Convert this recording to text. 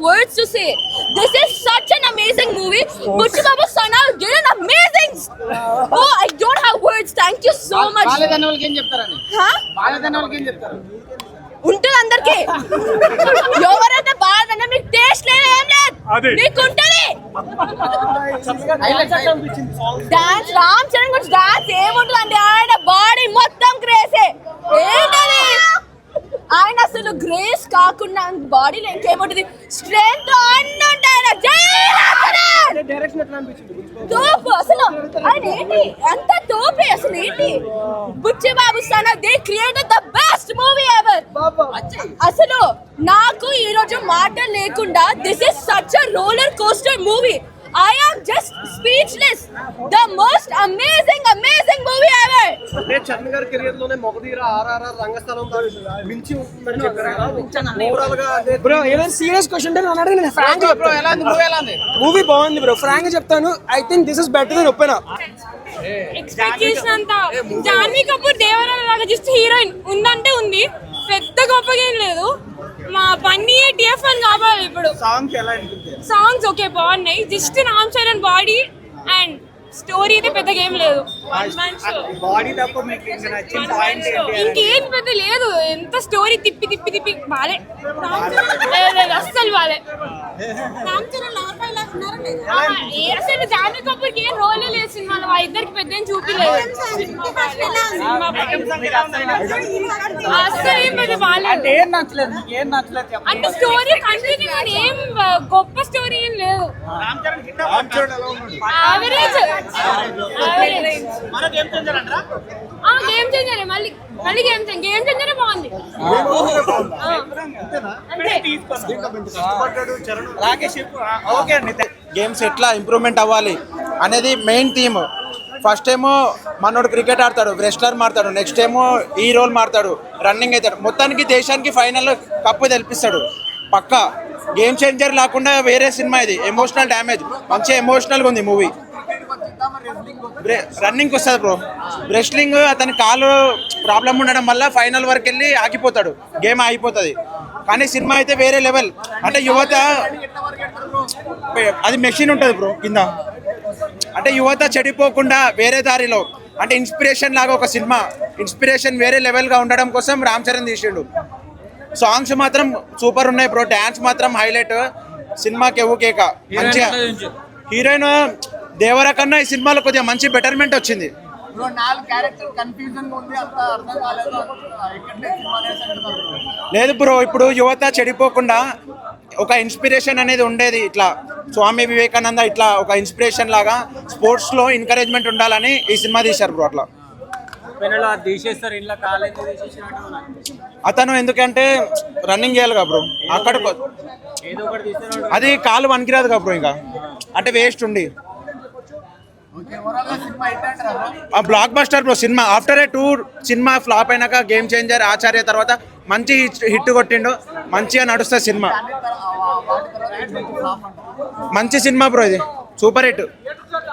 words to say. This is such an amazing movie. Butchi Babu Sana did an amazing. Oh, I don't have words. Thank you so much. బాలదన్నోళ్ళకి ఏం చెప్తారని? బాలదన్నోళ్ళకి ఏం చెప్తారు? ఉంటుంది అందరికి. ఎవరైతే బాధ మీకు టేస్ట్ లేదు ఏం లేదు మీకు ఉంటుంది. డాన్స్ రామ్ చరణ్ గురించి డాన్స్ ఏముంటుంది అండి, ఆయన బాడీ మొత్తం క్రేజే. ఏంటది ఆయన అసలు గ్రేస్ కాకుండా బాడీలో ఇంకేముంటుంది, స్ట్రెంత్ అన్ని ఉంటాయి. తోపు అసలు ఆయన ఏంటి ఎంత తోపే అసలు ఏంటి. Buchi Babu Sana they created the best movie ever. అసలు నాకు ఈ రోజు మాట లేకుండా this is such a roller coaster movie. I am just speechless. The most amazing movie ever. అంటే చరణ్ గారి కెరీర్ లోనే మొగదీర ఆర్ఆర్ఆర్ రంగస్థలం మించి ఉంటుందని చెప్పారు కదా. ఓవరాల్ గా బ్రో ఏదైనా సీరియస్ క్వశ్చన్ అంటే నన్ను అడిగిన ఫ్రాంక్ గా బ్రో ఎలా ఉంది మూవీ బాగుంది బ్రో, ఫ్రాంక్ గా చెప్తాను. I think this is better then open up. Expectation అంతా జాన్వీ కపూర్ దేవరా లాగా జస్ట్ హీరోయిన్ ఉందంటే ఉంది, పెద్ద గొప్పగా ఏం లేదు. మా బన్నీ టిఎఫ్ఎన్ కావాలి. ఇప్పుడు సాంగ్స్ ఓకే బాగున్నాయి, just Ram Charan body and story అయితే పెద్దగా ఏం లేదు. ఇంకేం పెద్ద లేదు, ఎంత స్టోరీ తిప్పి తిప్పి తిప్పి బాలే, అస్సలు బాలే. అసలు జాన్వీ కపూర్ కి ఏం రోల్ లేదు సినిమాలో, ఆ ఇద్దరికి పెద్ద ఏం చూపిలేదు. అస్సలు ఏం పెద్ద బాలేదు అంటే స్టోరీ కంటిన్యూ ఏం గొప్ప స్టోరీ ఏం లేదు. యావరేజ్ గేమ్ చేంజర్ మళ్ళీ గేమ్ చేంజర్ బాగుంది. గేమ్స్ ఎట్లా ఇంప్రూవ్మెంట్ అవ్వాలి అనేది మెయిన్ థీమ్. ఫస్ట్ ఏమో మనోడు క్రికెట్ ఆడతాడు, రెస్లర్ మారుతాడు, నెక్స్ట్ ఏమో ఈ రోల్ మారుతాడు, రన్నింగ్ అవుతాడు, మొత్తానికి దేశానికి ఫైనల్లో కప్పు తెల్పిస్తాడు పక్కా. గేమ్ చేంజర్ లేకుండా వేరే సినిమా ఇది. ఎమోషనల్ డ్యామేజ్ మంచిగా ఎమోషనల్గా ఉంది మూవీ. రన్నింగ్ వస్తుంది బ్రో, రెస్లింగ్ అతని కాలు ప్రాబ్లం ఉండడం వల్ల ఫైనల్ వరకు వెళ్ళి ఆగిపోతాడు, గేమ్ ఆగిపోతుంది. కానీ సినిమా అయితే వేరే లెవెల్. అంటే యువత అది మెషిన్ ఉంటుంది బ్రో కింద, అంటే యువత చెడిపోకుండా వేరే దారిలో, అంటే ఇన్స్పిరేషన్ లాగా ఒక సినిమా. ఇన్స్పిరేషన్ వేరే లెవెల్గా ఉండడం కోసం రామ్ చరణ్ తీసిండు. సాంగ్స్ మాత్రం సూపర్ ఉన్నాయి బ్రో, డ్యాన్స్ మాత్రం హైలైట్. సినిమాకి ఎవ్వు కేక మంచిగా. హీరోయిన్ దేవరా కన్నా ఈ సినిమాలో కొద్దిగా మంచి బెటర్మెంట్ వచ్చింది. లేదు బ్రో, ఇప్పుడు యువత చెడిపోకుండా ఒక ఇన్స్పిరేషన్ అనేది ఉండేది. ఇట్లా స్వామి వివేకానంద ఇట్లా ఒక ఇన్స్పిరేషన్ లాగా స్పోర్ట్స్లో ఎంకరేజ్మెంట్ ఉండాలని ఈ సినిమా తీశారు బ్రో. అట్లా అతను ఎందుకంటే రన్నింగ్ చేయాలి కదా బ్రో, అక్కడ అది కాలు వనికిరాదు కదా బ్రో, ఇంకా అంటే వేస్ట్ ఉండి. Block buster bro cinema. After ఏ 2 సినిమా ఫ్లాప్ అయినాక గేమ్ చేంజర్, ఆచార్య తర్వాత మంచి హిట్ కొట్టిండు, మంచిగా నడుస్తుంది సినిమా. మంచి సినిమా బ్రో, ఇది సూపర్ హిట్.